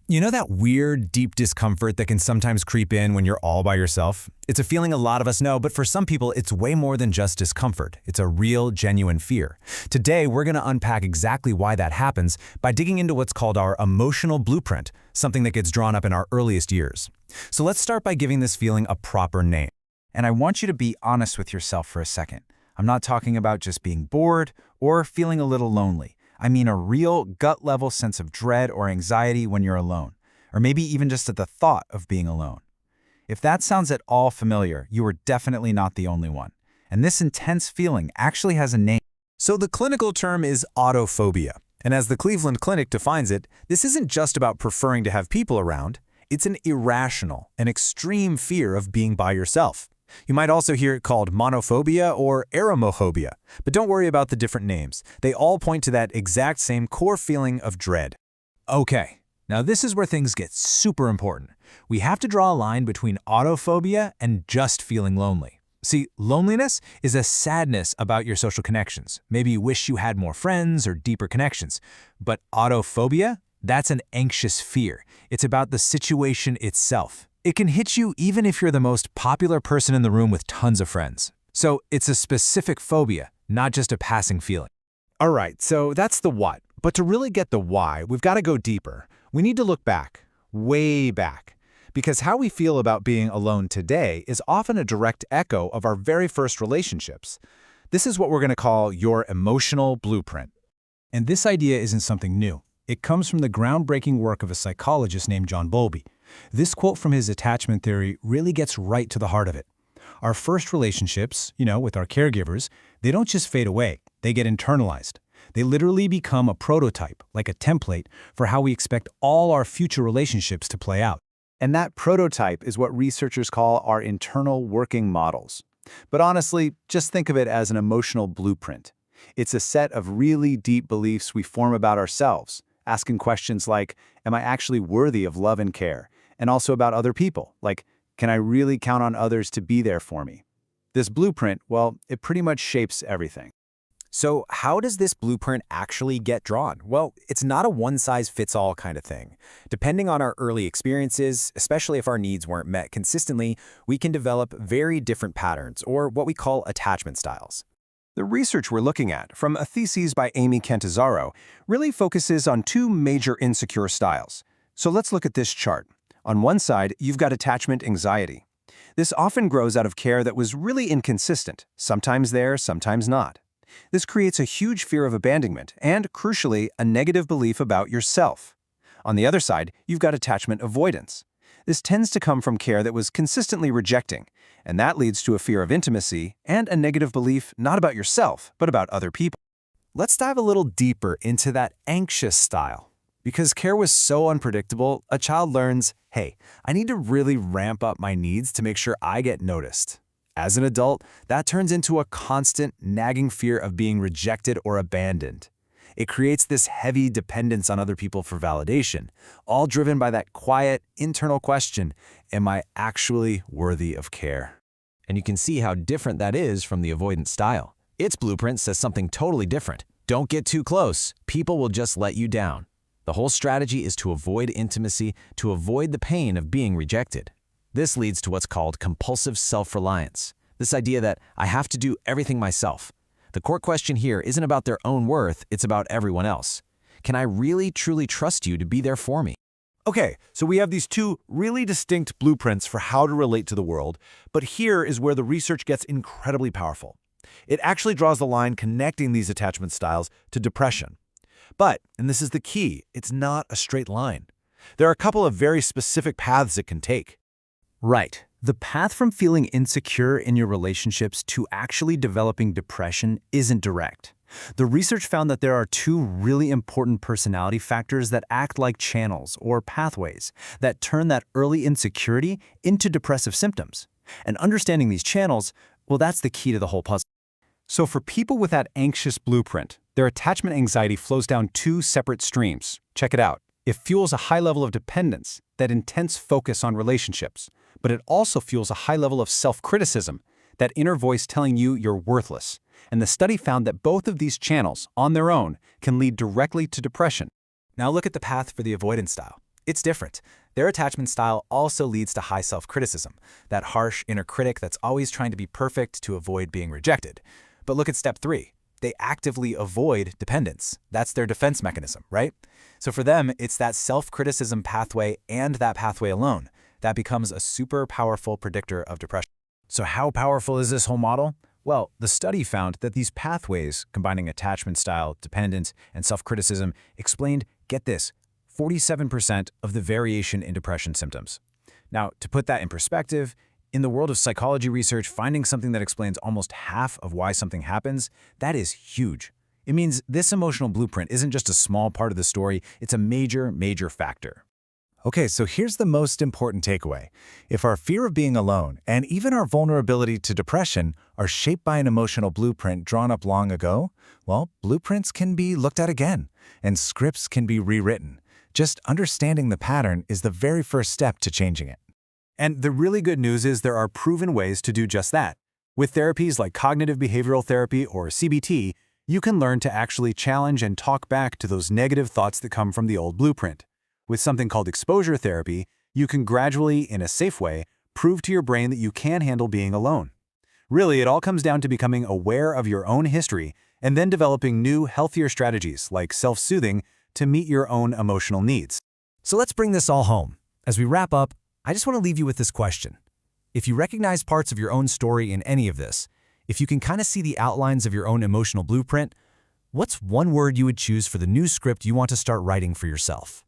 You know that weird, deep discomfort that can sometimes creep in when you're all by yourself? It's a feeling a lot of us know, but for some people, it's way more than just discomfort. It's a real, genuine fear. Today, we're going to unpack exactly why that happens by digging into what's called our emotional blueprint, something that gets drawn up in our earliest years. So let's start by giving this feeling a proper name. And I want you to be honest with yourself for a second. I'm not talking about just being bored or feeling a little lonely. I mean a real gut-level sense of dread or anxiety when you're alone, or maybe even just at the thought of being alone. If that sounds at all familiar, you are definitely not the only one. And this intense feeling actually has a name. So the clinical term is autophobia. And as the Cleveland Clinic defines it, this isn't just about preferring to have people around. It's an irrational and extreme fear of being by yourself. You might also hear it called monophobia or eremophobia, but don't worry about the different names. They all point to that exact same core feeling of dread. Okay, now this is where things get super important. We have to draw a line between autophobia and just feeling lonely. See, loneliness is a sadness about your social connections. Maybe you wish you had more friends or deeper connections. But autophobia, that's an anxious fear. It's about the situation itself. It can hit you even if you're the most popular person in the room with tons of friends. So it's a specific phobia, not just a passing feeling. All right, so that's the what. But to really get the why, we've got to go deeper. We need to look back, way back. Because how we feel about being alone today is often a direct echo of our very first relationships. This is what we're going to call your emotional blueprint. And this idea isn't something new. It comes from the groundbreaking work of a psychologist named John Bowlby. This quote from his attachment theory really gets right to the heart of it. Our first relationships, with our caregivers, they don't just fade away, they get internalized. They literally become a prototype, like a template, for how we expect all our future relationships to play out. And that prototype is what researchers call our internal working models. But honestly, just think of it as an emotional blueprint. It's a set of really deep beliefs we form about ourselves, asking questions like, am I actually worthy of love and care? And also about other people, like, can I really count on others to be there for me? This blueprint, well, it pretty much shapes everything. So how does this blueprint actually get drawn? Well, it's not a one-size-fits-all kind of thing. Depending on our early experiences, especially if our needs weren't met consistently, we can develop very different patterns, or what we call attachment styles. The research we're looking at, from a thesis by Amy Cantizaro, really focuses on two major insecure styles. So let's look at this chart. On one side, you've got attachment anxiety. This often grows out of care that was really inconsistent, sometimes there, sometimes not. This creates a huge fear of abandonment and, crucially, a negative belief about yourself. On the other side, you've got attachment avoidance. This tends to come from care that was consistently rejecting, and that leads to a fear of intimacy and a negative belief not about yourself, but about other people. Let's dive a little deeper into that anxious style. Because care was so unpredictable, a child learns, hey, I need to really ramp up my needs to make sure I get noticed. As an adult, that turns into a constant, nagging fear of being rejected or abandoned. It creates this heavy dependence on other people for validation, all driven by that quiet, internal question, am I actually worthy of care? And you can see how different that is from the avoidance style. Its blueprint says something totally different. Don't get too close. People will just let you down. The whole strategy is to avoid intimacy, to avoid the pain of being rejected. This leads to what's called compulsive self-reliance, this idea that I have to do everything myself. The core question here isn't about their own worth, it's about everyone else. Can I really, truly trust you to be there for me? Okay, so we have these two really distinct blueprints for how to relate to the world, but here is where the research gets incredibly powerful. It actually draws the line connecting these attachment styles to depression. But, and this is the key, it's not a straight line. There are a couple of very specific paths it can take. Right. The path from feeling insecure in your relationships to actually developing depression isn't direct. The research found that there are two really important personality factors that act like channels or pathways that turn that early insecurity into depressive symptoms. And understanding these channels, well, that's the key to the whole puzzle. So for people with that anxious blueprint, their attachment anxiety flows down two separate streams. Check it out. It fuels a high level of dependence, that intense focus on relationships, but it also fuels a high level of self-criticism, that inner voice telling you you're worthless. And the study found that both of these channels, on their own, can lead directly to depression. Now look at the path for the avoidance style. It's different. Their attachment style also leads to high self-criticism, that harsh inner critic that's always trying to be perfect to avoid being rejected. But look at step 3. They actively avoid dependence. That's their defense mechanism, right? So for them, it's that self-criticism pathway and that pathway alone that becomes a super powerful predictor of depression. So how powerful is this whole model? Well, the study found that these pathways, combining attachment style, dependence, and self-criticism, explained, get this, 47% of the variation in depression symptoms. Now, to put that in perspective, in the world of psychology research, finding something that explains almost half of why something happens, that is huge. It means this emotional blueprint isn't just a small part of the story, it's a major, major factor. Okay, so here's the most important takeaway. If our fear of being alone and even our vulnerability to depression are shaped by an emotional blueprint drawn up long ago, well, blueprints can be looked at again, and scripts can be rewritten. Just understanding the pattern is the very first step to changing it. And the really good news is there are proven ways to do just that. With therapies like cognitive behavioral therapy or CBT, you can learn to actually challenge and talk back to those negative thoughts that come from the old blueprint. With something called exposure therapy, you can gradually, in a safe way, prove to your brain that you can handle being alone. Really, it all comes down to becoming aware of your own history and then developing new, healthier strategies like self-soothing to meet your own emotional needs. So let's bring this all home. As we wrap up, I just want to leave you with this question. If you recognize parts of your own story in any of this, if you can kind of see the outlines of your own emotional blueprint, what's one word you would choose for the new script you want to start writing for yourself?